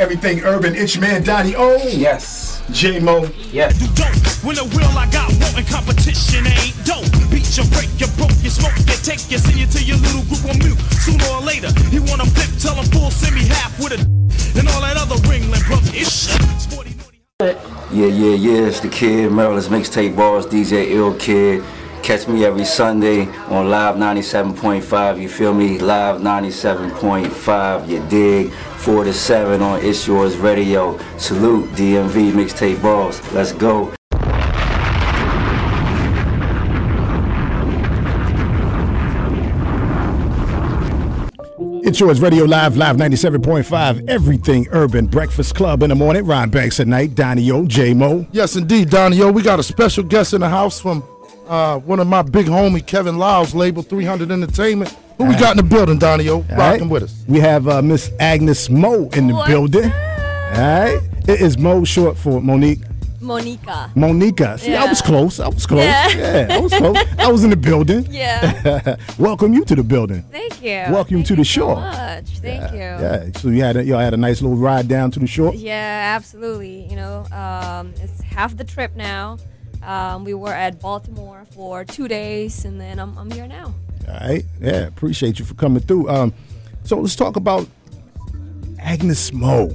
everything urban. It's your man Donnie O. Yes. J-Mo. Yes. You don't. When the will I got wanting competition ain't dope. Beat you, break you, broke you, smoke you, take you, send you to your little group on mute. Sooner or later, he wanna flip, tell him full, send me half with a and all that other ringling brother ish. Yeah, it's the kid, Maryland's Mixtape Balls, DJ Ill Kid. Catch me every Sunday on Live 97.5, you feel me? Live 97.5, you dig? 4 to 7 on It's Yours Radio. Salute, DMV Mixtape Balls. Let's go. It's Yours Radio Live 97.5, everything urban. Breakfast Club in the morning, Ron Banks at night, Donnie O, J-Mo. Yes, indeed, Donnie O. We got a special guest in the house from one of my big homie, Kevin Lyle's label, 300 Entertainment. Who we got in the building, Donnie O? Rocking with us. We have Miss Agnez Mo in the building. All right. It is Mo short for Monique. Monica. See, Yeah. I was close. Yeah. I was close. I was in the building. Yeah. Welcome you to the building. Thank you. Welcome Thank to the you shore. So much. Thank you. Yeah. So y'all had a nice little ride down to the shore. Yeah, absolutely. You know, it's half the trip now. We were at Baltimore for 2 days, and then I'm here now. All right. Yeah. Appreciate you for coming through. So let's talk about Agnez Mo.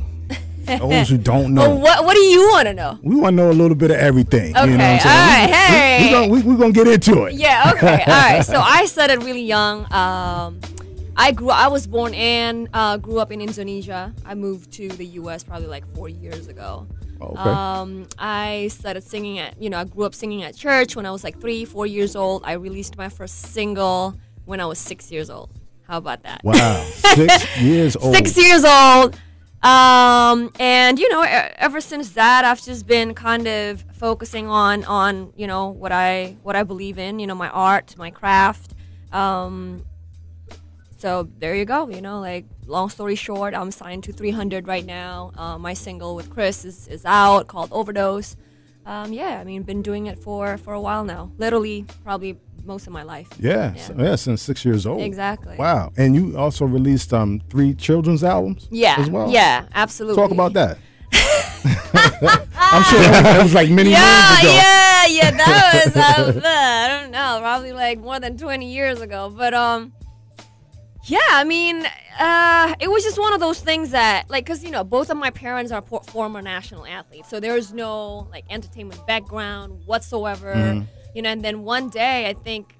Those who don't know. Well, what do you want to know? We want to know a little bit of everything. Okay. You know what I'm saying? All right. We're going to get into it. Yeah. Okay. All right. So I started really young. I was born and grew up in Indonesia. I moved to the U.S. probably like 4 years ago. Okay. I started singing I grew up singing at church when I was like 3-4 years old. I released my first single when I was 6 years old. How about that? Wow. 6 years old. 6 years old. And ever since that, I've just been kind of focusing on what I believe in, my art, my craft. So there you go. Like long story short, I'm signed to 300 right now. My single with Chris is out called Overdose. Been doing it for a while now. Literally, probably most of my life. Yeah, since 6 years old. Exactly. Wow. And you also released 3 children's albums as well? Yeah, absolutely. Talk about that. I'm sure that was like many years ago. Yeah, that was, I don't know, probably like more than 20 years ago. But, it was just one of those things that, like, because, both of my parents are former national athletes. So there's no, like, entertainment background whatsoever. Mm-hmm. And then one day, I think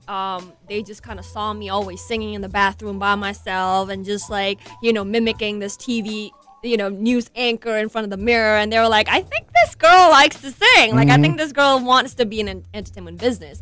they just kind of saw me always singing in the bathroom by myself and just, like, mimicking this TV, news anchor in front of the mirror. And they were like, I think this girl likes to sing. Like, I think this girl wants to be in an entertainment business.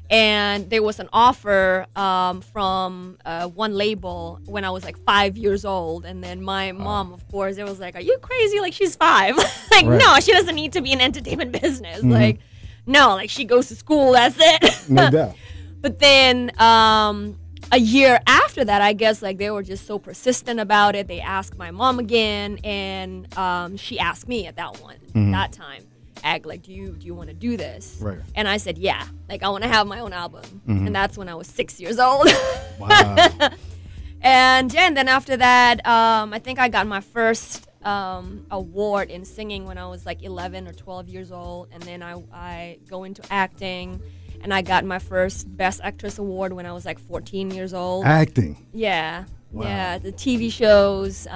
And there was an offer from one label when I was like 5 years old. And then my mom, of course, it was like, are you crazy? Like, she's 5. Like, Right. No, she doesn't need to be in entertainment business. Like, no, like she goes to school, that's it. No doubt. But then a year after that, I guess, like they were just so persistent about it. They asked my mom again, and she asked me at that time, Ag, like, do you want to do this? Right. And I said, yeah, like I want to have my own album. And that's when I was 6 years old. Wow. And then after that, I think I got my first award in singing when I was like 11 or 12 years old. And then I go into acting, and I got my first Best Actress award when I was like 14 years old. Acting. Yeah. Wow. Yeah, the TV shows.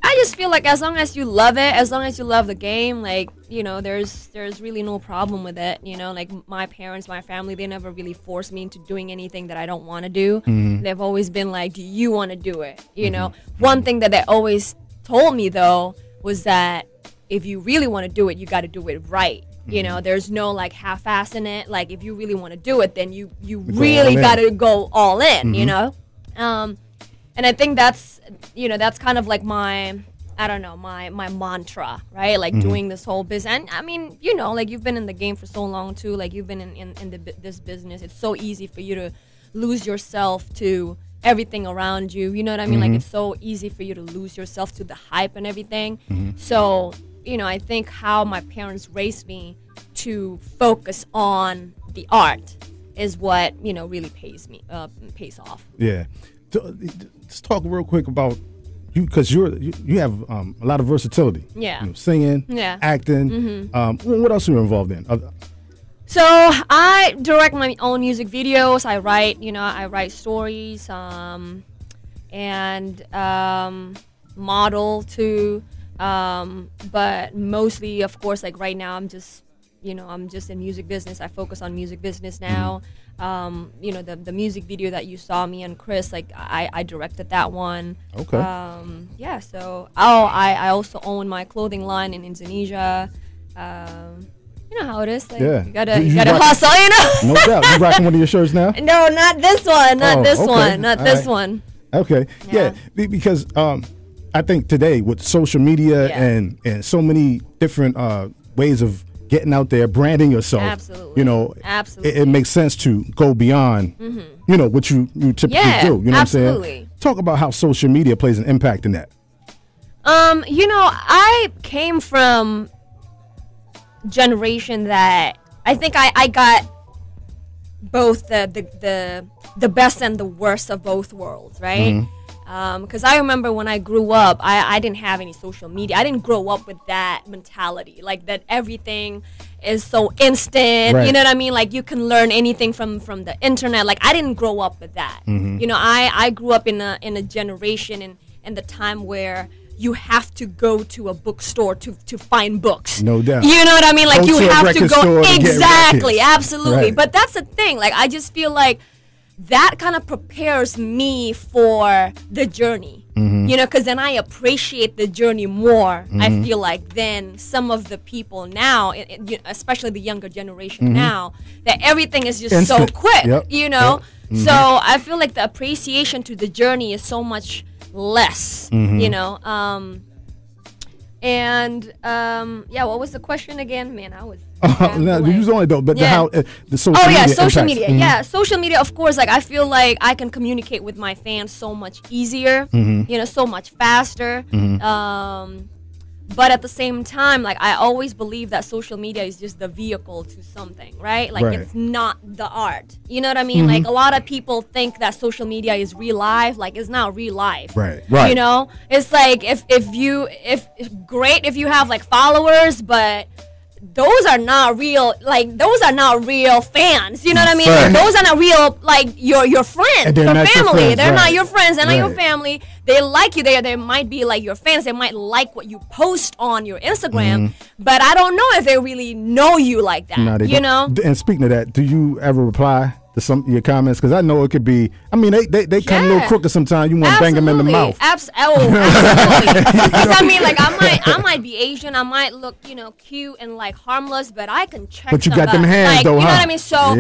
I just feel like as long as you love it, as long as you love the game, like, there's really no problem with it. Like my parents, my family, they never really forced me into doing anything that I don't want to do. They've always been like, do you want to do it? One thing that they always told me, though, was that if you really want to do it, you got to do it right. There's no like half-ass in it. Like if you really want to do it, then you really got to go all in, And I think that's kind of like my mantra, right? Like doing this whole business. And I mean, like you've been in the game for so long too. Like you've been in this business. It's so easy for you to lose yourself to everything around you. You know what I mean? Like it's so easy for you to lose yourself to the hype and everything. So, I think how my parents raised me to focus on the art is what, really pays off. Yeah. Let's talk real quick about because you have a lot of versatility. Yeah. Singing, acting. What else are you involved in? So I direct my own music videos. I write stories, and model too. But mostly, of course, like right now, I'm just in music business. I focus on music business now. The music video that you saw me and Chris, like I directed that one. Okay. So I also own my clothing line in Indonesia. You know how it is. Like, you gotta hustle, No doubt. You rocking one of your shirts now? No, not this one. Not this one. Okay. Yeah. Because I think today with social media and so many different ways of getting out there, branding yourself. Absolutely. It makes sense to go beyond, what you typically do. You know what I'm saying? Talk about how social media plays an impact in that. I came from generation that I think I got both the best and the worst of both worlds, right? Because I remember when I grew up, I didn't have any social media. I didn't grow up with that mentality, like that everything is so instant. Right. You know what I mean? Like you can learn anything from the internet. Like I didn't grow up with that. I grew up in a generation in the time where you have to go to a bookstore to find books. No doubt. You know what I mean? Like Go you to a have to record go store to get exactly, records. absolutely. Right. But that's the thing. Like I just feel like that kind of prepares me for the journey. Because then I appreciate the journey more. I feel like than some of the people now, especially the younger generation now, that everything is just instant. so quick. Yep. So I feel like the appreciation to the journey is so much less. What was the question again? Man, I was. No, you was only though, but how the social Oh media. yeah, social impacts. media. Yeah, social media. Of course, like I feel like I can communicate with my fans so much easier. So much faster. But at the same time, like I always believe that social media is just the vehicle to something, right? Like it's not the art. You know what I mean? Like a lot of people think that social media is real life. Like it's not real life. Right. It's like if you have like followers, but those are not real. Like those are not real fans. You know what I mean? Like, those are not real. Like your friends, your family. They're not your friends. They're not your family. They like you. They might be like your fans. They might like what you post on your Instagram, but I don't know if they really know you like that. No, they don't. And speaking of that, do you ever reply to some of your comments? Because I know it could be. I mean, they come a little crooked sometimes. You want to bang them in the mouth. Absolutely. Because I mean, like I might be Asian. I might look, cute and like harmless, but I can check. But you got them hands, like, though, you know huh? what I mean? So,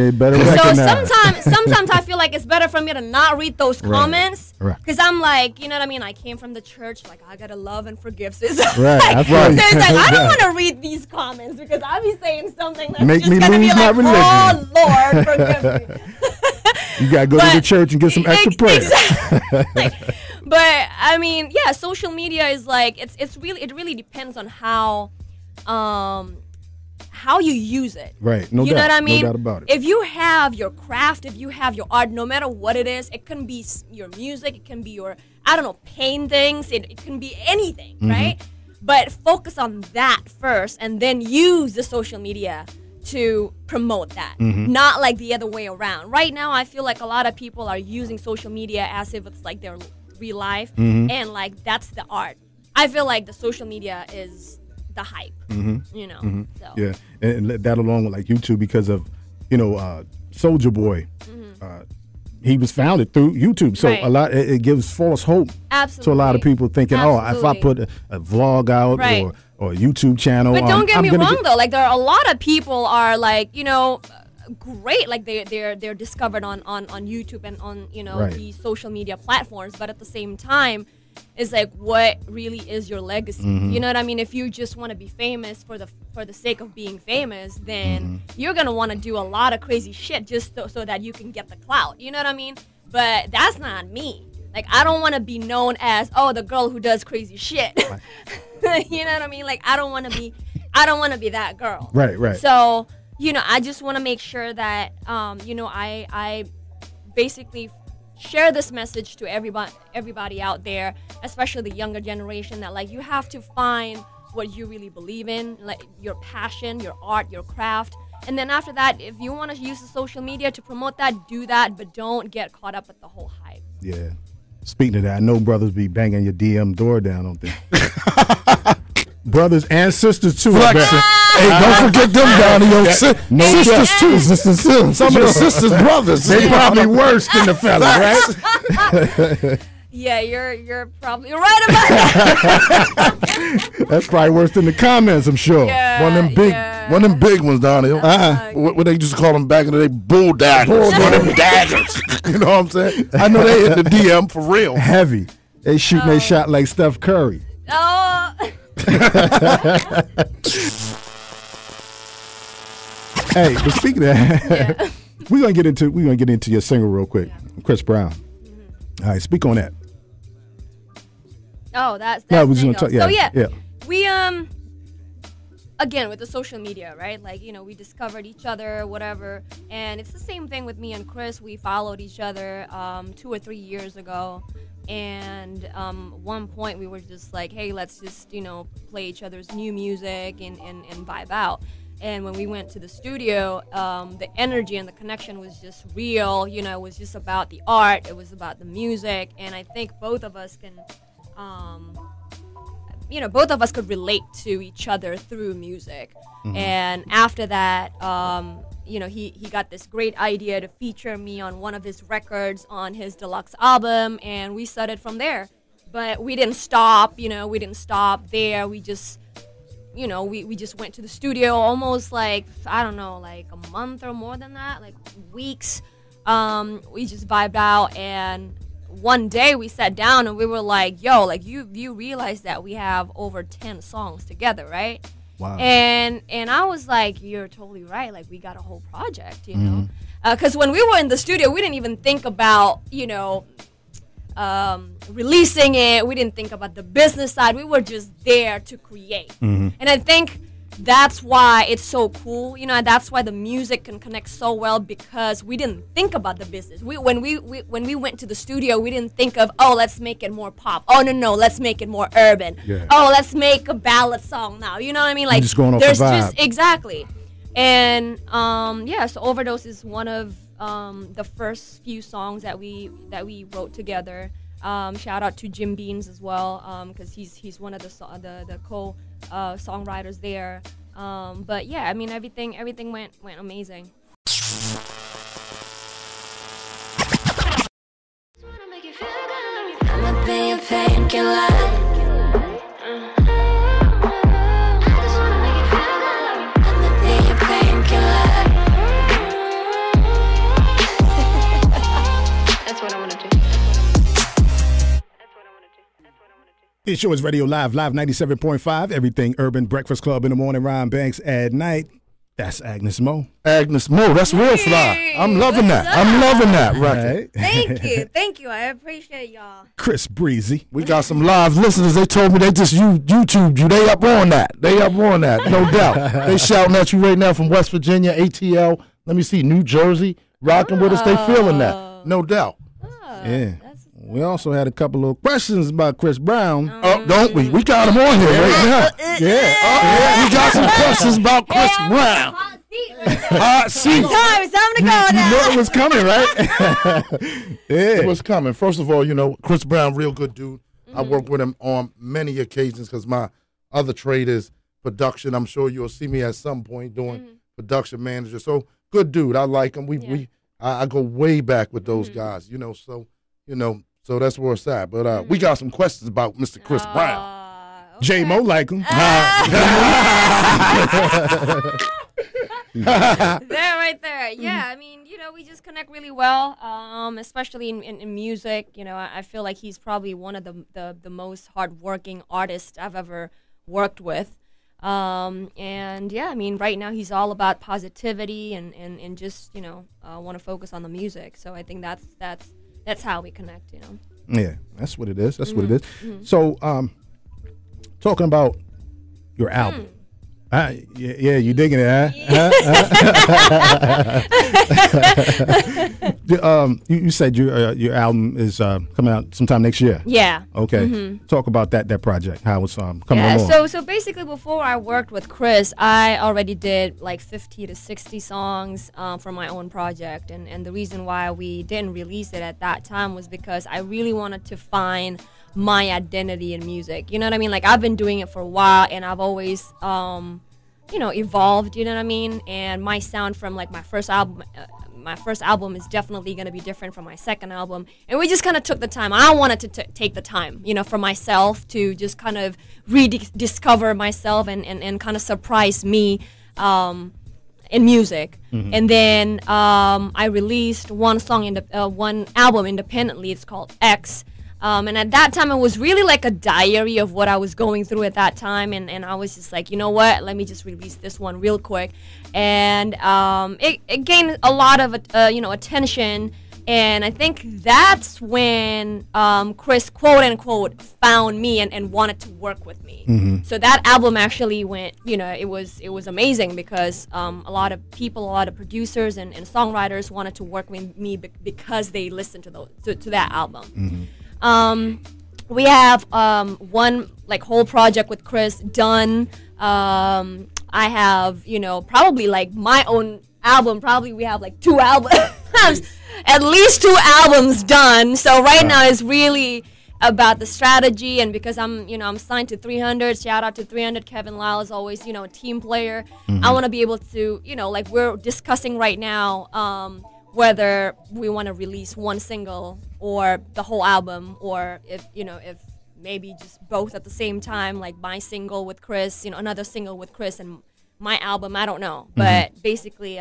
sometimes I feel like it's better for me to not read those comments. Because I'm like, you know what I mean? I came from the church, like I gotta love and forgive. So it's like, I don't want to read these comments because I'll be saying something that's Make just me gonna be lose my like, religion. oh Lord, forgive me. You gotta go to the church and get some extra prayer. Exactly. But I mean, yeah, social media is like it really depends on how you use it. Right. No doubt. You know what I mean? No doubt about it. If you have your craft, if you have your art, no matter what it is, it can be your music, it can be your, paintings, it can be anything, right? But focus on that first and then use the social media to promote that, not like the other way around. Right now, I feel like a lot of people are using social media as if it's like their real life, and like that's the art. I feel like the social media is the hype, So. Yeah, and that along with like YouTube because of, Soulja Boy, he was founded through YouTube, so a lot it gives false hope to a lot of people thinking, if I put a vlog out or a YouTube channel. But don't get me wrong though, like there are a lot of people are like, great, like they're discovered on YouTube and on these social media platforms, but at the same time it's like, what really is your legacy? You know what I mean? If you just want to be famous for the sake of being famous, then you're gonna want to do a lot of crazy shit just so that you can get the clout. You know what I mean? But that's not me. Like I don't want to be known as the girl who does crazy shit. You know what I mean? Like I don't want to be that girl. Right. So I just want to make sure that I basically share this message to everybody out there, especially the younger generation, that like you have to find what you really believe in, like your passion, your art, your craft. And then after that, if you want to use the social media to promote that, do that, but don't get caught up with the whole hype. Yeah. Speaking of that, I know brothers be banging your DM door down on things. Brothers and sisters too. Hey, don't forget them down to your sisters too. Sisters too. Some of the sisters' brothers. They probably worse than the fella, right? Yeah, you're probably right about that. That's probably worse than the comments, I'm sure. Yeah, one of them big ones down here. What they used to call them back in the day, bull daggers. One of them daggers. You know what I'm saying? I know they hit the DM for real. Heavy. They shooting their shot like Steph Curry. Oh. Hey, but speaking of that, we're gonna get into your single real quick, Chris Brown. All right, speak on that. Oh, that's no, we're just gonna talk. So yeah, we again with the social media, right? Like, you know, we discovered each other, whatever, and it's the same thing with me and Chris. We followed each other 2 or 3 years ago, and one point we were just like, hey, let's just, you know, play each other's new music and vibe out. And when we went to the studio, the energy and the connection was just real. You know, it was just about the art. It was about the music. And I think both of us can, both of us could relate to each other through music. Mm-hmm. And after that, he got this great idea to feature me on one of his records on his deluxe album. And we started from there. But we didn't stop, we didn't stop there. We just... we just went to the studio almost like, I don't know, like a month or more than that, like weeks. We just vibed out, and one day we sat down and we were like, yo, like you realize that we have over 10 songs together, right? Wow. And I was like, you're totally right. Like, we got a whole project, you know? Because when we were in the studio, we didn't even think about, releasing it. We didn't think about the business side. We were just there to create. Mm-hmm. And I think that's why it's so cool. That's why the music can connect so well, because we didn't think about the business. When we went to the studio, we didn't think of, oh, let's make it more pop. Oh, no, let's make it more urban. Yeah. Oh, let's make a ballad song now. You know what I mean? Like, just going off the vibe. Exactly. And so Overdose is one of the first few songs that we wrote together. Shout out to Jim Beans as well, because he's one of the co songwriters there. But yeah, I mean, everything went amazing. I'ma be a painkiller. It show is Radio Live 97.5, Everything Urban, Breakfast Club in the morning, Ryan Banks at night. That's Agnez Mo. Agnez Mo, that's real fly. I'm loving that. I'm loving that record. Right. Thank you. I appreciate y'all. Chris Breezy. We got some live listeners. They told me they just YouTube you. They up on that. No doubt. They shouting at you right now from West Virginia, ATL. Let me see, New Jersey, rocking with us. They feeling that. No doubt. Yeah. We also had a couple of questions about Chris Brown. Don't we? We got him on here right now. Yeah. We got some questions about Chris Brown. Hot seat. It's time to go now. You know it was coming, right? Yeah. It was coming. First of all, Chris Brown, real good dude. Mm-hmm. I work with him on many occasions because my other trade is production. I'm sure you'll see me at some point doing production manager. So, good dude. I like him. I go way back with those guys, So that's where it's at. But we got some questions about Mr. Chris Brown. Okay. J-Mo like him. There, right there. Yeah, I mean, we just connect really well, especially in music. I feel like he's probably one of the most hardworking artists I've ever worked with. And yeah, I mean, right now he's all about positivity and just, want to focus on the music. So I think that's how we connect, Yeah, that's what it is. That's what it is. Mm-hmm. So, talking about your album, Yeah, you digging it, huh? You said your album is coming out sometime next year. Yeah. Okay. Talk about that project. How it's coming along. So basically, before I worked with Chris, I already did like 50 to 60 songs for my own project, and the reason why we didn't release it at that time was because I really wanted to find my identity in music. You know what I mean? Like, I've been doing it for a while, and I've always evolved, you know what I mean? And my sound from like my first album is definitely going to be different from my second album. And we just kind of took the time. I wanted to take the time, for myself to just kind of rediscover myself and kind of surprise me in music. And then I released one album independently. It's called X. And at that time, it was really like a diary of what I was going through at that time. And I was just like, you know what? Let me just release this one real quick. And it gained a lot of, attention. And I think that's when Chris, quote unquote, found me and wanted to work with me. So that album actually went, it was amazing because a lot of people, a lot of producers and songwriters wanted to work with me because they listened to that album. We have one like whole project with Chris done. I have, probably like my own album. Probably we have like 2 albums, at least 2 albums done. So right now it's really about the strategy, and because I'm signed to 300. Shout out to 300. Kevin Lyle is always, a team player. I want to be able to, like we're discussing right now, whether we want to release one single or the whole album, or if maybe just both at the same time, like my single with Chris, another single with Chris and my album. I don't know, but basically,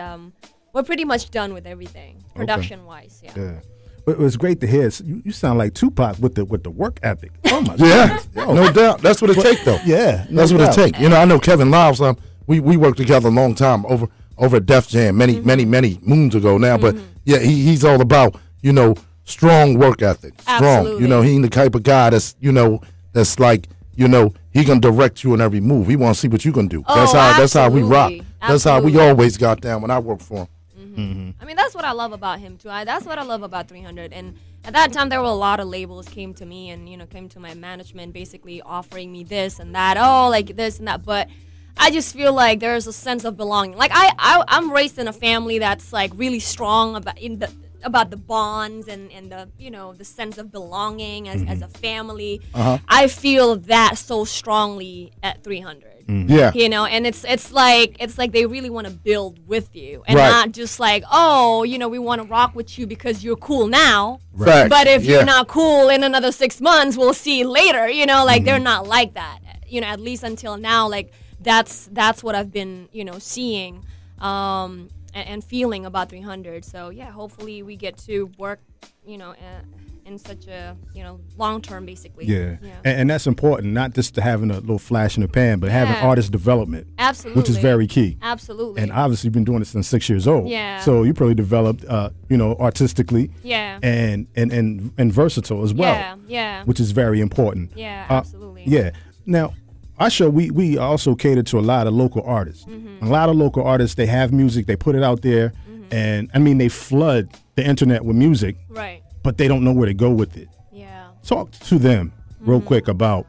we're pretty much done with everything production-wise. Yeah. But it was great to hear. You sound like Tupac with the work ethic. Oh my God. No doubt. That's what it takes, though. Yeah, that's what it takes. I know Kevin Lyles. We worked together a long time over at Def Jam many moons ago now. But yeah, he's all about strong work ethic. Strong. Absolutely. He's the type of guy that's that's like he gonna direct you in every move. He want to see what you gonna do. That's how we rock. That's how we always got down when I worked for him. I mean, that's what I love about him too. That's what I love about 300. And at that time, there were a lot of labels came to me and came to my management, basically offering me this and that. Oh, like this and that. But I just feel like there's a sense of belonging. Like I'm raised in a family that's like really strong about the bonds and the the sense of belonging as a family. I feel that so strongly at 300. Yeah. And it's like they really want to build with you and not just like, oh, we want to rock with you because you're cool now. Right. But if you're not cool in another 6 months, we'll see you later. Like they're not like that. At least until now, like that's what I've been, seeing and feeling about 300. So yeah, hopefully we get to work, in such a long term, basically. Yeah. And that's important, not just to having a little flash in the pan, but having artist development. Absolutely. Which is very key. Absolutely. And obviously you've been doing it since 6 years old. Yeah. So you probably developed artistically. Yeah. And versatile as well. Yeah. Yeah. Which is very important. Yeah, absolutely. Yeah. Now, our show, we also cater to a lot of local artists. A lot of local artists, they have music, they put it out there, and I mean they flood the internet with music. Right. But they don't know where to go with it. Yeah. Talk to them real quick about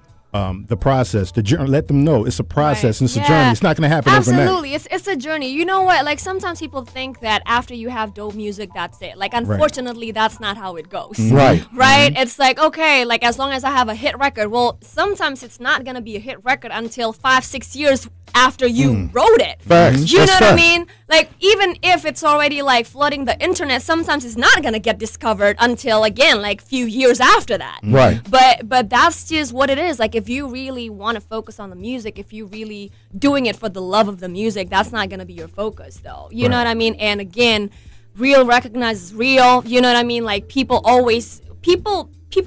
the process, the journey. Let them know it's a process and it's a journey. It's not going to happen overnight. Absolutely. It's a journey. You know what? Like sometimes people think that after you have dope music, that's it. Like unfortunately, that's not how it goes. Right. Right? It's like, okay, like as long as I have a hit record. Well, sometimes it's not going to be a hit record until 5-6 years after you wrote it. Facts. You know what I mean? Like even if it's already like flooding the internet, sometimes it's not gonna get discovered until again like few years after that. Right. But that's just what it is. Like if you really want to focus on the music, if you really doing it for the love of the music, that's not gonna be your focus though. You know what I mean? And again, real recognizes real. You know what I mean? Like people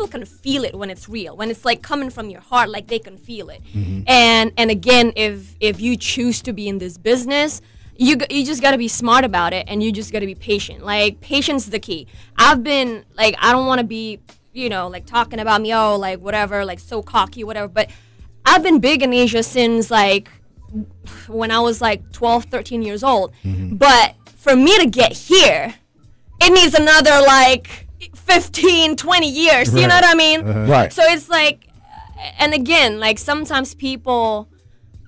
can feel it when it's real, when it's like coming from your heart, like they can feel it. And again, if you choose to be in this business, you just got to be smart about it, and you just got to be patient. Like patience is the key. I've been like, I don't want to be like talking about me, like whatever, like so cocky, whatever, but I've been big in Asia since like when I was like 12, 13 years old. But for me to get here, it needs another like 15, 20 years. You know what I mean? Right. So it's like, and again, like sometimes people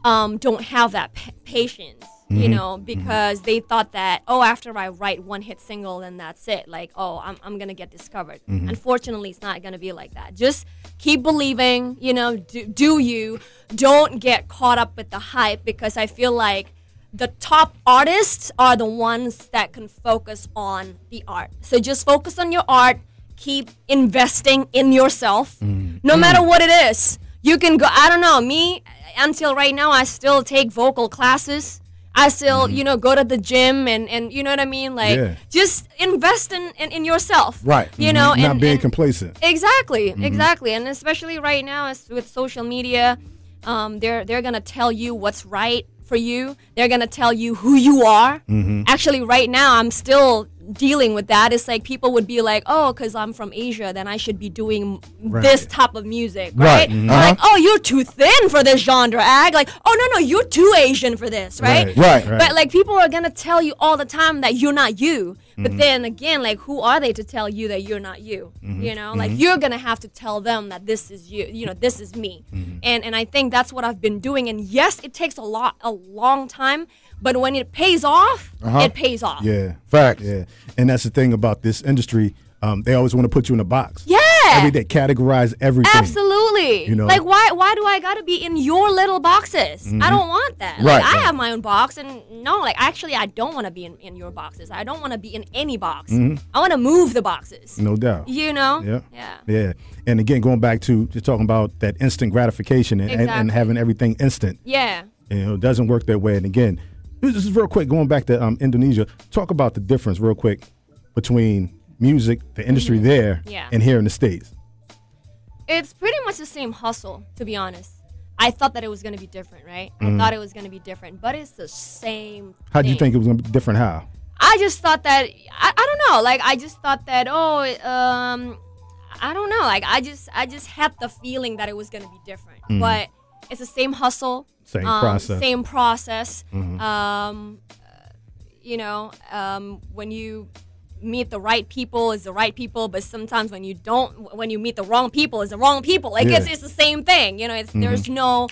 don't have that patience, you know, because they thought that, oh, after I write one hit single, then that's it. Like, oh, I'm going to get discovered. Unfortunately, it's not going to be like that. Just keep believing, you know, do you. Don't get caught up with the hype, because I feel like the top artists are the ones that can focus on the art. So just focus on your art. Keep investing in yourself, no matter what it is. You can go, I don't know, me, until right now, I still take vocal classes. I still, you know, go to the gym and you know what I mean? Like, just invest in yourself. Right. You know, not being complacent. Exactly, exactly. And especially right now with social media, they're going to tell you what's right for you. They're going to tell you who you are. Actually, right now, I'm still dealing with that. It's like people would be like, oh, because I'm from Asia, then I should be doing this type of music, right? Like, oh, you're too thin for this genre, like, oh, no, you're too Asian for this, right? But like people are going to tell you all the time that you're not you. But then again, like, who are they to tell you that you're not you? You know, like, you're going to have to tell them that this is you, you know, this is me. And I think that's what I've been doing. And yes, it takes a long time, but when it pays off, it pays off. Yeah. Facts. Yeah. And that's the thing about this industry. They always want to put you in a box. Yeah. Every day, categorize everything. Absolutely. You know? Like, why do I got to be in your little boxes? I don't want that. Right. Like, I have my own box, and no, like, actually, I don't want to be in your boxes. I don't want to be in any box. I want to move the boxes. No doubt. You know? Yeah. Yeah. And again, going back to just talking about that instant gratification and having everything instant. Yeah. You know, it doesn't work that way. And again, this is real quick, going back to Indonesia, talk about the difference real quick between music, the industry there, and here in the States. It's pretty much the same hustle, to be honest. I thought that it was going to be different, right? I thought it was going to be different, but it's the same How do you think it was going to be different? How? I just thought that, I don't know, like, I just thought that, I don't know, like, I just had the feeling that it was going to be different, but it's the same hustle. Same process. Same process. You know, when you meet the right people, it's the right people, but sometimes when you meet the wrong people, it's the wrong people. Like, it's the same thing. You know, there's no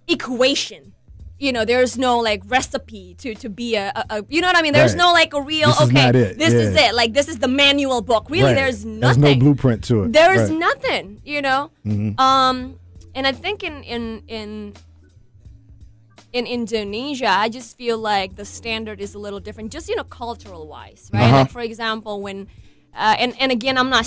equation. You know, there's no like recipe to be a you know what I mean? There's no like a real, this is it. Like, this is the manual book. Really, there's nothing. There's no blueprint to it. There is nothing, you know? And I think in Indonesia, I just feel like the standard is a little different, just, you know, cultural wise, right? Like, for example, when, and again, I'm not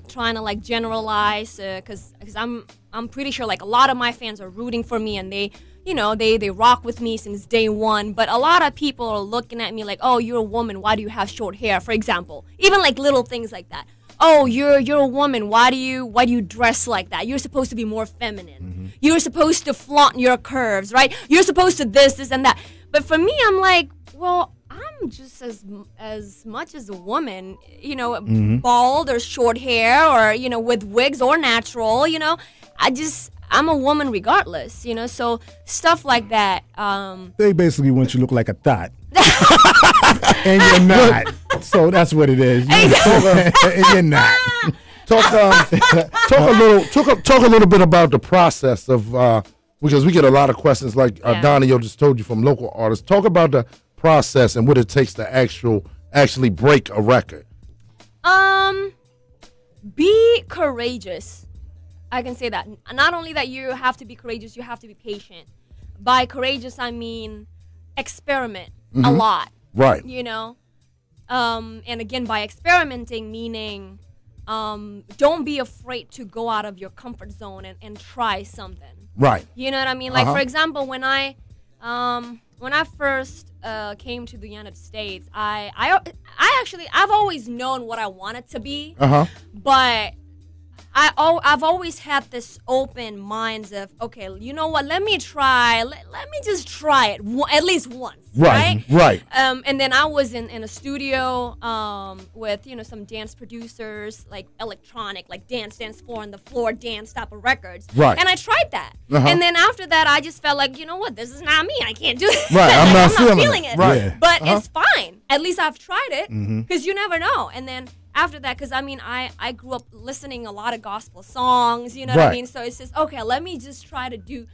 trying to like generalize, because I'm pretty sure like a lot of my fans are rooting for me, and they, you know, they rock with me since day one. But a lot of people are looking at me like, oh, you're a woman, why do you have short hair, for example? Even like little things like that. Oh, you're a woman. Why do you dress like that? You're supposed to be more feminine. You're supposed to flaunt your curves, right? You're supposed to this and that. But for me, I'm like, well, I'm just as much as a woman, you know, bald or short hair, or, you know, with wigs or natural, you know. I'm a woman regardless, you know. So stuff like that. They basically want you to look like a thought. And you're not. So that's what it is. And you're not. Talk a little bit about the process of because we get a lot of questions like Donnie just told you from local artists. Talk about the process and what it takes to actually break a record. Be courageous. I can say that. Not only that you have to be courageous, you have to be patient. By courageous, I mean experiment a lot. Right. You know? And again, by experimenting, meaning don't be afraid to go out of your comfort zone and try something. Right. You know what I mean? Like, for example, when I first came to the United States, I've always known what I wanted to be, but I've always had this open minds of, okay, you know what? Let me try. Let me just try it at least once. Right. And then I was in a studio with some dance producers, like electronic, like Dance 4 on the floor dance type of records. Right. And I tried that. And then after that, I just felt like, you know what? This is not me. I can't do it. Right. I'm not feeling it. Right. Yeah. But it's fine. At least I've tried it, because you never know. And then after that, because I grew up listening a lot of gospel songs, you know what I mean? So it's just, okay, let me just try to do,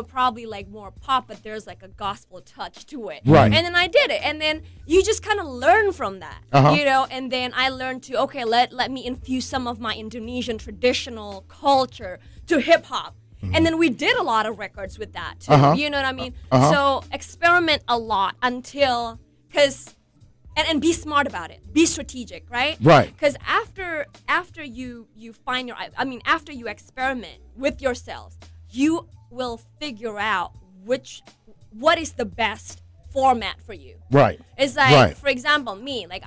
probably like more pop, but there's like a gospel touch to it. Right. And then I did it. And then you just kind of learn from that, and then I learned to, okay, let me infuse some of my Indonesian traditional culture to hip hop. And then we did a lot of records with that too, you know what I mean? So experiment a lot until, because... And be smart about it. Be strategic, right? Right. Because after you find after you experiment with yourself, you will figure out what is the best format for you. Right. It's like, for example, me, like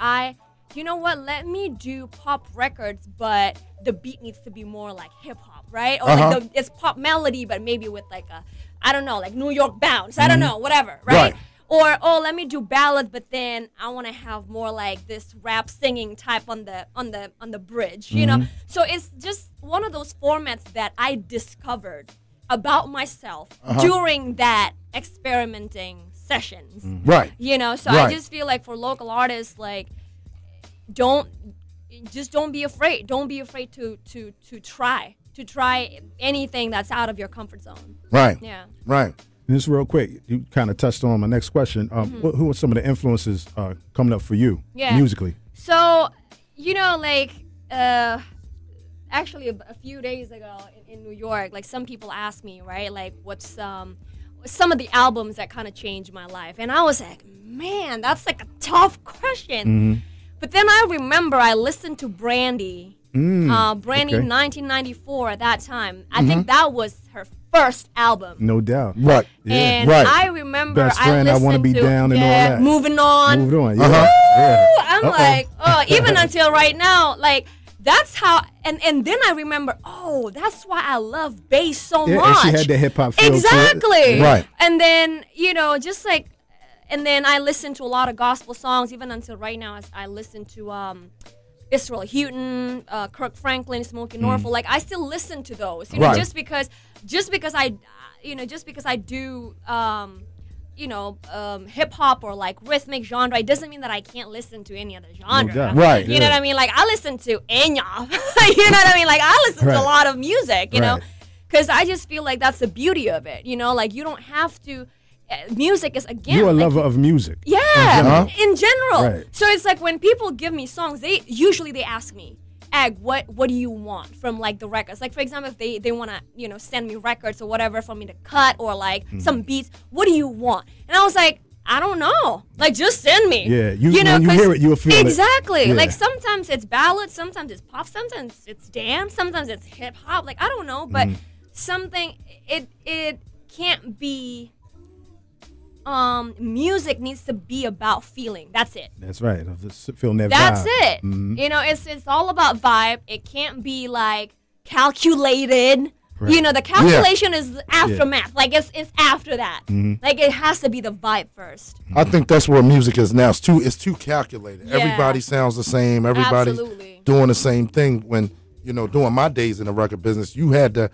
you know what? Let me do pop records, but the beat needs to be more like hip hop, right? Or like it's pop melody, but maybe with like like New York bounce. I don't know, whatever, right? Or let me do ballad, but then I want to have more like this rap singing type on the bridge, you know. So it's just one of those formats that I discovered about myself during that experimenting sessions, right? You know, so I just feel like for local artists, like don't be afraid. Don't be afraid to try anything that's out of your comfort zone. Right. Yeah. Right. And just real quick, you kind of touched on my next question. Who are some of the influences coming up for you musically? So, actually a few days ago in New York, like some people asked me, right, like what's some of the albums that kind of changed my life. And I was like, man, that's like a tough question. But then I remember I listened to Brandy. Brandy 1994 at that time. I think that was her first album. No doubt. Right. Yeah. And I remember Best friend, I listened I Wanna Be to Down and all that. Moving On. Yeah. Yeah. I'm like, even until right now, like that's how and then I remember, that's why I love bass so much. And she had the hip hop feel exactly. to it. Right. And then, just like and then I listened to a lot of gospel songs, even until right now I listen to Israel Houghton, Kirk Franklin, Smokey Norfolk. Like I still listen to those, just because I do hip hop or like rhythmic genre, it doesn't mean that I can't listen to any other genre. Right. You know what I mean? Like I listen to Enya. You know what I mean? Like I listen to a lot of music, you know, because I just feel like that's the beauty of it. Like you don't have to. Music is you're a lover of music. Yeah, in general. Right. So it's like when people give me songs, they usually ask me, Ag, what do you want from like the records? Like for example, if they want to send me records or whatever for me to cut or like some beats, what do you want? And I was like, I don't know. Like just send me. Yeah, when you hear it, you'll feel exactly. it. Yeah. Like sometimes it's ballad, sometimes it's pop, sometimes it's dance, sometimes it's hip hop. Like I don't know, but something it can't be. Music needs to be about feeling. That's it. That's right. Feeling that That's vibe. it. It's all about vibe. It can't be like calculated. Right. The calculation is aftermath. Like it's after that. Like it has to be the vibe first. I think that's where music is now. It's too calculated. Yeah. Everybody sounds the same. Everybody's doing the same thing. When during my days in the record business, you had to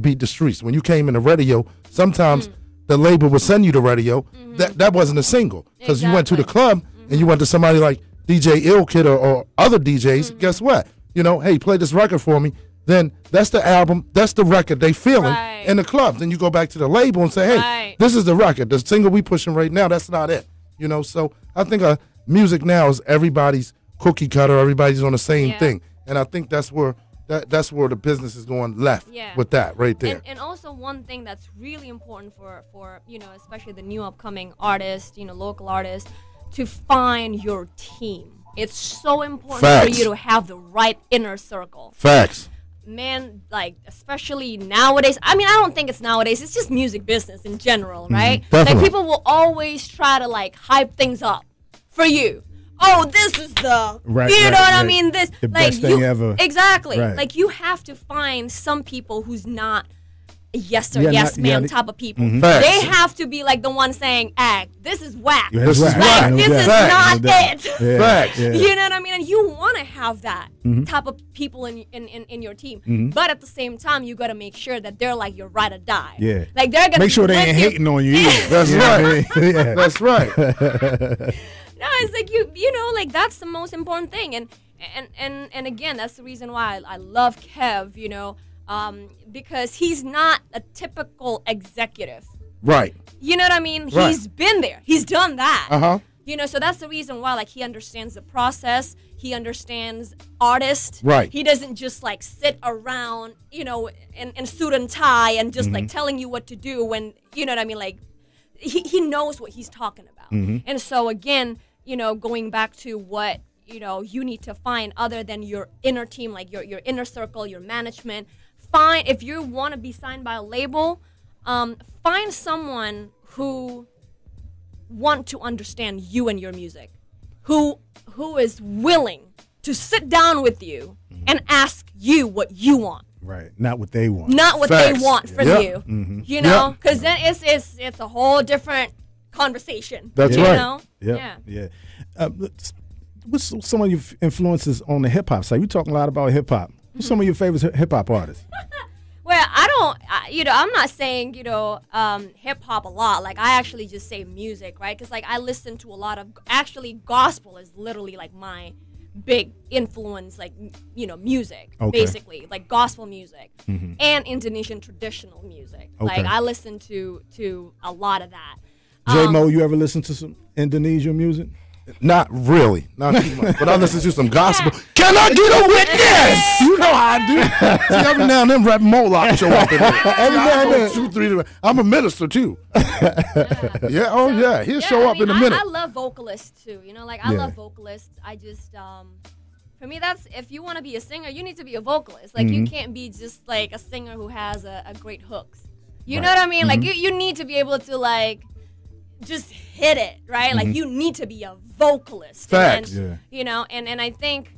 beat the streets. When you came in the radio, sometimes the label would send you the radio. That wasn't a single because you went to the club and you went to somebody like DJ Ill Kid or other DJs. Guess what? Hey, play this record for me. Then that's the album. That's the record they feeling in the club. Then you go back to the label and say, hey, this is the record. The single we pushing right now, that's not it. So I think music now is everybody's cookie cutter. Everybody's on the same thing. And I think that's where that's where the business is going left with that right there. And also one thing that's really important for especially the new upcoming artists, local artists, to find your team. It's so important for you to have the right inner circle. Facts. Man, like, especially nowadays. I mean, I don't think it's nowadays. It's just music business in general, right? Definitely. Like, people will always try to, like, hype things up for you. oh, this is the, right, you right, know what right. I mean? This, the like, best thing ever. Exactly. Right. Like, you have to find some people who's not a yes sir, Yeah, yes not- ma'am yeah, type of people. Mhm. Facts. They have to be like the one saying, this is whack. Yeah, This is right. whack. Like, No this doubt. is Facts. not No doubt. it. Yeah, Facts. yeah. You know what I mean? And you want to have that Mm-hmm. type of people in your team. But at the same time, you got to make sure that they're like your ride or die. Yeah. Like, they're going to Make sure they ain't hating on you either. That's You know what I right. mean? Yeah. That's right. No, it's like you know, like, that's the most important thing. And again, that's the reason why I love Kev, you know, because he's not a typical executive. Right. You know what I mean? Right. He's been there. He's done that. Uh-huh. You know, so that's the reason why, like, he understands the process. He understands artists. Right. He doesn't just, like, sit around, you know, in suit and tie and just, like, telling you what to do when, you know what I mean? Like, he knows what he's talking about. And so, again, you know, going back to what, you know, you need to find other than your inner team, like your inner circle, your management. Find, if you want to be signed by a label, find someone who want to understand you and your music, who is willing to sit down with you and ask you what you want, Right. Not what they want. not what Facts. they want from Yep. you. You know, because then it's a whole different conversation. That's you right. know? Yeah. Yeah. What's some of your influences on the hip hop side? We talking a lot about hip hop. Who's some of your favorite hip hop artists? Well, you know, I'm not saying, you know, hip hop a lot. Like, I actually just say music, right? Because, like, I listen to a lot of, actually, gospel is literally, like, my big influence, like, you know, music, basically, like gospel music and Indonesian traditional music. Okay. Like, I listen to a lot of that. J-Mo, you ever listen to some Indonesian music? Not really. Not too much. But I listen to some gospel. Can I get a witness? You know how I do. See, every now and then Rap Moloch show up in there. Every now and then. 2, 3. I'm a minister, too. Yeah, oh, yeah. He'll show up in a minute. I love vocalists, too. You know, like, I love vocalists. I just, for me, that's, if you want to be a singer, you need to be a vocalist. Like, you can't be just, like, a singer who has a great hooks. You know what I mean? Like, you need to be able to, like, just hit it, right? Like, you need to be a vocalist. Facts. And, you know, and I think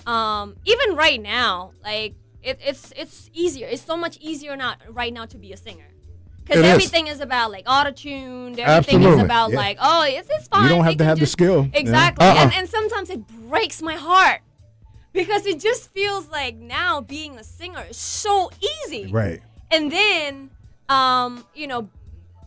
even right now, like, it's easier. It's so much easier right now to be a singer. Because everything is about, like, auto-tuned. Everything is about, like, oh, it's fine. You don't have to have the skill. Exactly. And sometimes it breaks my heart. Because it just feels like now being a singer is so easy. Right. And then, you know,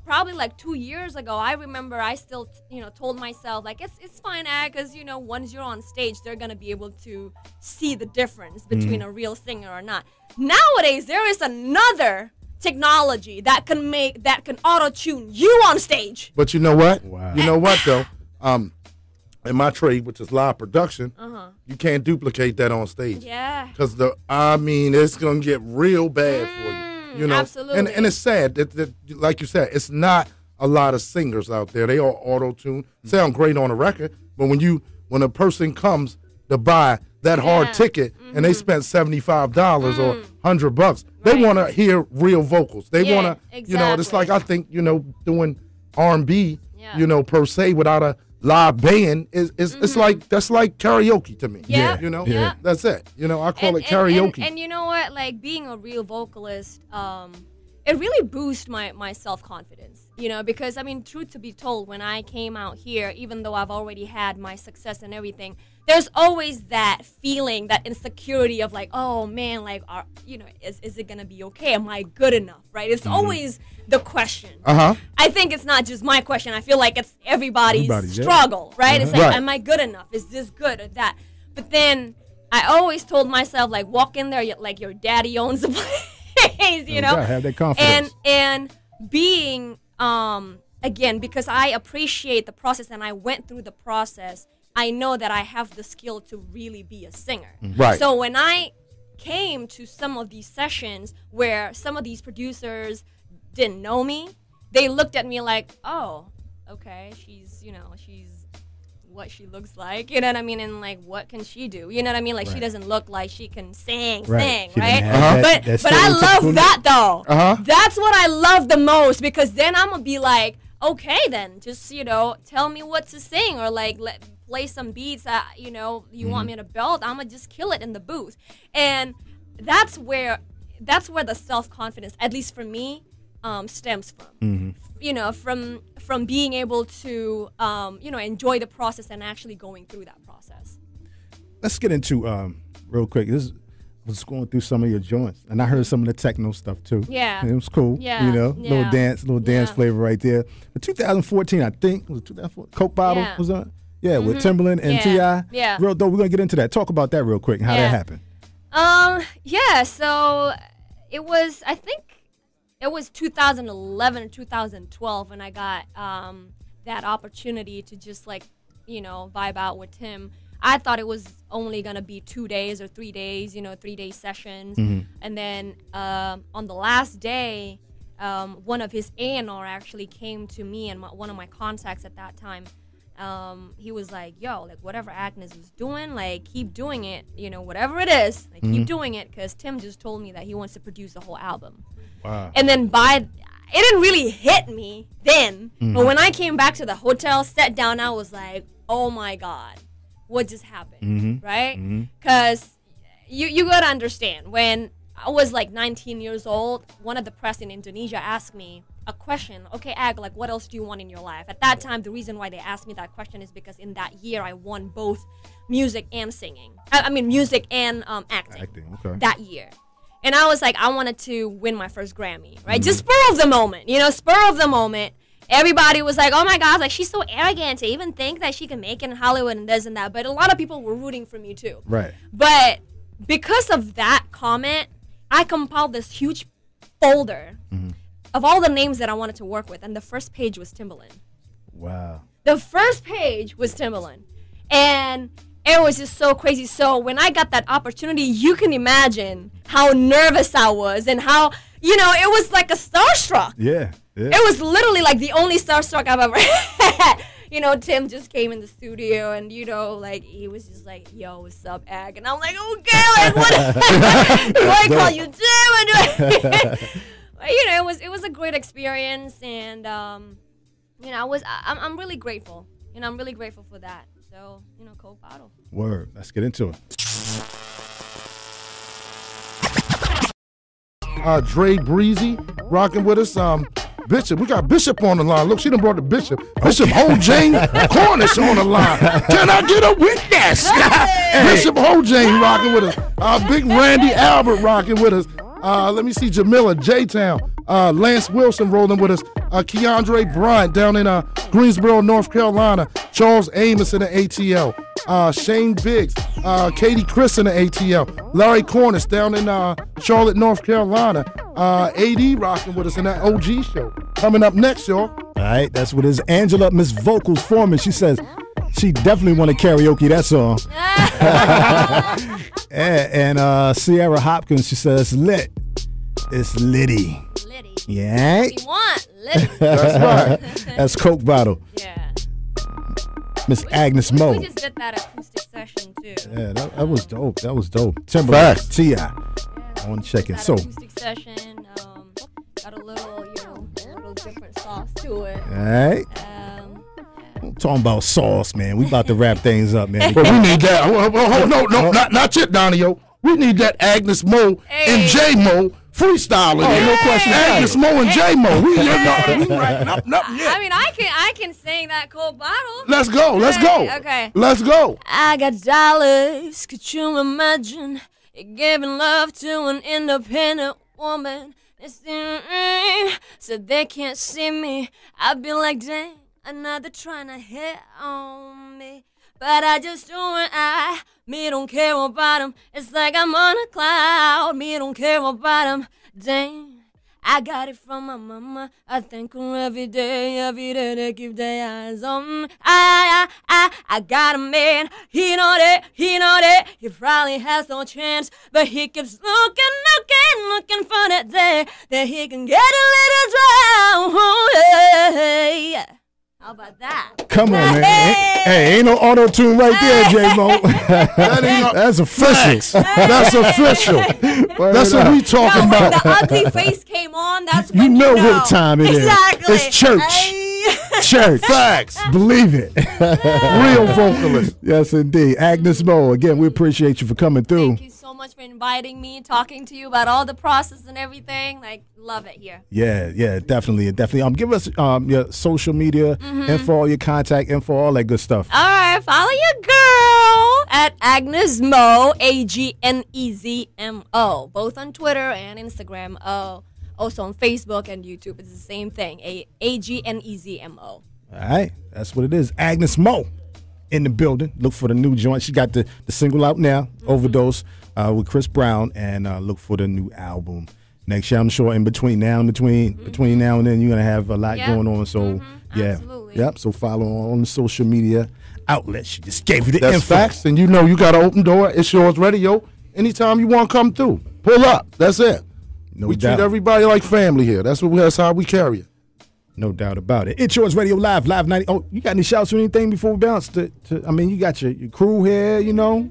probably like 2 years ago, I remember I still, you know, told myself, like, it's fine, because, you know, once you're on stage, they're going to be able to see the difference between a real singer or not. Nowadays, there is another technology that can auto-tune you on stage. But you know what? Wow. You know what, though? In my trade, which is live production, you can't duplicate that on stage. Yeah. Because, it's going to get real bad for you. You know, absolutely. and it's sad that, like you said, it's not a lot of singers out there. They all auto-tune, sound great on a record, but when a person comes to buy that hard ticket and they spent $75 or $100, they want to hear real vocals. They want to, you know, it's like, I think, you know, doing R&B, you know, per se, without a live band it's like, that's like karaoke to me. Yeah. You know, Yeah. that's it. You know, I call it karaoke. And you know what? Like, being a real vocalist, it really boosts my self-confidence, you know, because, I mean, truth to be told, when I came out here, even though I've already had my success and everything, there's always that feeling, that insecurity of, like, oh, man, like, you know, is it going to be okay? Am I good enough, right? It's always the question. I think it's not just my question. I feel like it's everybody's struggle, right? It's like, am I good enough? Is this good or that? But then I always told myself, like, walk in there like your daddy owns the place, you know? You gotta have that confidence. And being, again, because I appreciate the process and I went through the process, I know that I have the skill to really be a singer. Right. So when I came to some of these sessions where some of these producers didn't know me, they looked at me like, oh, okay, she's what she looks like, you know what I mean? And, like, what can she do? You know what I mean? Like, she doesn't look like she can sing, right? But I love that, though. That's what I love the most, because then I'm going to be like, okay, then, just, you know, tell me what to sing, or, like, play some beats that, you know, you want me to belt, I'm going to just kill it in the booth. And that's where the self-confidence, at least for me, stems from. You know, from being able to, you know, enjoy the process and actually going through that process. Let's get into, real quick, I was going through some of your joints, and I heard some of the techno stuff too. Yeah. And it was cool. Yeah. You know, little dance flavor right there. But 2014, I think, was it 2014? Coke Bottle was on? Yeah, with Timbaland and T.I. Yeah. Real dope. We're going to get into that. Talk about that real quick and how that happened. Yeah, so it was, I think, it was 2011 or 2012 when I got that opportunity to just, like, you know, vibe out with Tim. I thought it was only going to be 2 days or 3 days, you know, 3-day sessions. And then on the last day, one of his A&R actually came to me and one of my contacts at that time. He was like, yo, like, whatever Agnez was doing, like, keep doing it, you know, whatever it is, like, keep doing it, because Tim just told me that he wants to produce a whole album. Wow. And then it didn't really hit me then, but when I came back to the hotel, sat down, I was like, oh my God, what just happened, right? Because you got to understand, when I was like 19 years old, one of the press in Indonesia asked me a question. Okay, Ag, like, what else do you want in your life? At that time, the reason why they asked me that question is because in that year, I won both music and singing. I mean, music and acting okay. That year. And I was like, I wanted to win my first Grammy, right? Just spur of the moment, you know, spur of the moment. Everybody was like, oh my God, like, she's so arrogant to even think that she can make it in Hollywood and this and that. But a lot of people were rooting for me too. Right. But because of that comment, I compiled this huge folder of all the names that I wanted to work with. And the first page was Timbaland. Wow. The first page was Timbaland. And it was just so crazy. So when I got that opportunity, you can imagine how nervous I was and how, you know, it was like a starstruck. Yeah. It was literally like the only starstruck I've ever had. You know, Tim just came in the studio and, you know, like, he was just like, yo, what's up, Ag? And I'm like, okay, like, what? Do I call you Tim? But, you know, it was a great experience. And, you know, I'm really grateful. You know, I'm really grateful for that. So, you know, Coke Bottle. Word. Let's get into it. Dre Breezy rocking with us. Bishop, we got Bishop on the line. Look, she done brought the Bishop. Bishop Hojane Cornish on the line. Can I get a witness? Bishop Hojane rocking with us. Big Randy Albert rocking with us. Let me see Jamila, J-Town. Lance Wilson rolling with us. Keandre Bryant down in Greensboro, North Carolina. Charles Amos in the ATL. Shane Biggs. Katie Chris in the ATL. Larry Cornish down in Charlotte, North Carolina. AD rocking with us in that OG show. Coming up next, y'all. All right, that's what is Angela, Miss Vocals Foreman. She says she definitely want to karaoke that song. and Sierra Hopkins, she says lit. It's Liddy. Liddy. Yeah. What you want, Liddy. That's right. That's Coke Bottle. Yeah. Miss Agnez Mo. We just did that acoustic session too. Yeah, that was dope. That was dope. Timbaland, T.I. I want to check it. So acoustic session, got a little, you know, a little different sauce to it. All right. I'm talking about sauce, man. We about to wrap things up, man. Well, we need that. No, not yet, Donnie-O. We need that Agnez Mo and J Mo freestyling. Oh, no question. Agnez Mo and J Mo. We writing up. I mean, I can sing that Coke Bottle. Let's go. Okay. Let's go. I got dollars. Could you imagine giving love to an independent woman? So they can't see me. I'd be like, dang, another trying to hit on me. But I just do it. Me don't care about him. It's like I'm on a cloud. Me don't care about him. Dang, I got it from my mama. I thank her every day they keep their eyes on me. I got a man. He know that. He probably has no chance, but he keeps looking for that day that he can get a little drown. How about that? Come on, man. Hey, ain't no auto-tune right there, J-Mo. That's official. That's official. That's what we talking about. When the ugly face came on, that's when you know what time it is. Exactly. It's church. church. Facts. Believe it. Real vocalist. Yes, indeed. Agnez Mo, again, we appreciate you for coming through. Thank you so much for inviting me, talking to you about all the process and everything. Like, love it here. Yeah, definitely. Give us your social media info, your contact info, all that good stuff. All right, follow your girl at Agnez Mo, AGNEZMO, both on Twitter and Instagram. Also on Facebook and YouTube. It's the same thing, AGNEZMO. All right, that's what it is. Agnez Mo in the building. Look for the new joint. She got the single out now, Overdose, with Chris Brown, and look for the new album next year. I'm sure between now and then you're gonna have a lot going on. So absolutely. Yep. So follow on the social media outlets. She just gave you the That's info. facts, and you know you got an open door. It's Yours Radio. Anytime you want to come through, pull up. That's it. No we doubt. treat everybody like family here. That's how we carry it. No doubt about it. It's Yours Radio Live 90. Oh, you got any shouts or anything before we bounce? You got your crew here, you know.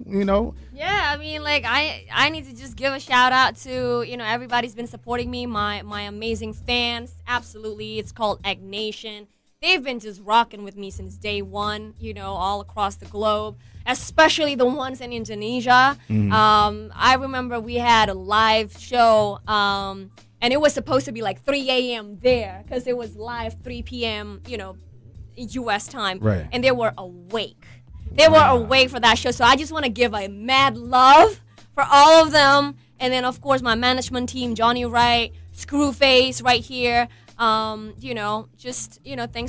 Yeah, I mean, like, I need to just give a shout out to, everybody's been supporting me, my amazing fans. Absolutely. It's called Agnation. They've been just rocking with me since day one, all across the globe, especially the ones in Indonesia. I remember we had a live show, and it was supposed to be like 3 a.m. there because it was live 3 p.m., U.S. time. Right. And they were awake. They were awake for that show. So I just want to give a mad love for all of them. And then, of course, my management team, Johnny Wright, Screwface right here. Thanks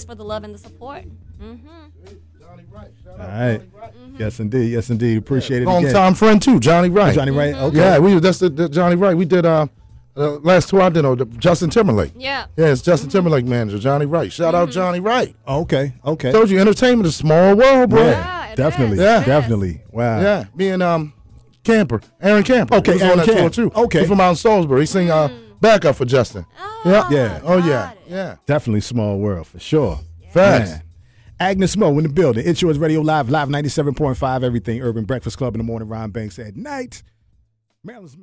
for the love and the support. Johnny Wright. All right. Yes, indeed. Appreciate it. Long-time friend, too, Johnny Wright. Johnny Wright, okay. Yeah, that's the Johnny Wright. We did last tour I did, Justin Timberlake. Yeah. Yeah, it's Justin Timberlake manager, Johnny Wright. Shout out Johnny Wright. Okay. Told you, entertainment is a small world, bro. Yeah, definitely. Is. Definitely. Wow. Yeah, me and Aaron Camper. Okay, he was Aaron on that Camp. tour, too. Okay. He's from out in Salisbury. He sing backup for Justin. Yeah. Oh, yeah. Definitely small world, for sure. Facts. Man. Agnez Mo in the building. It's Yours Radio Live 97.5, everything urban. Breakfast Club in the morning, Ron Banks at night. Maryland's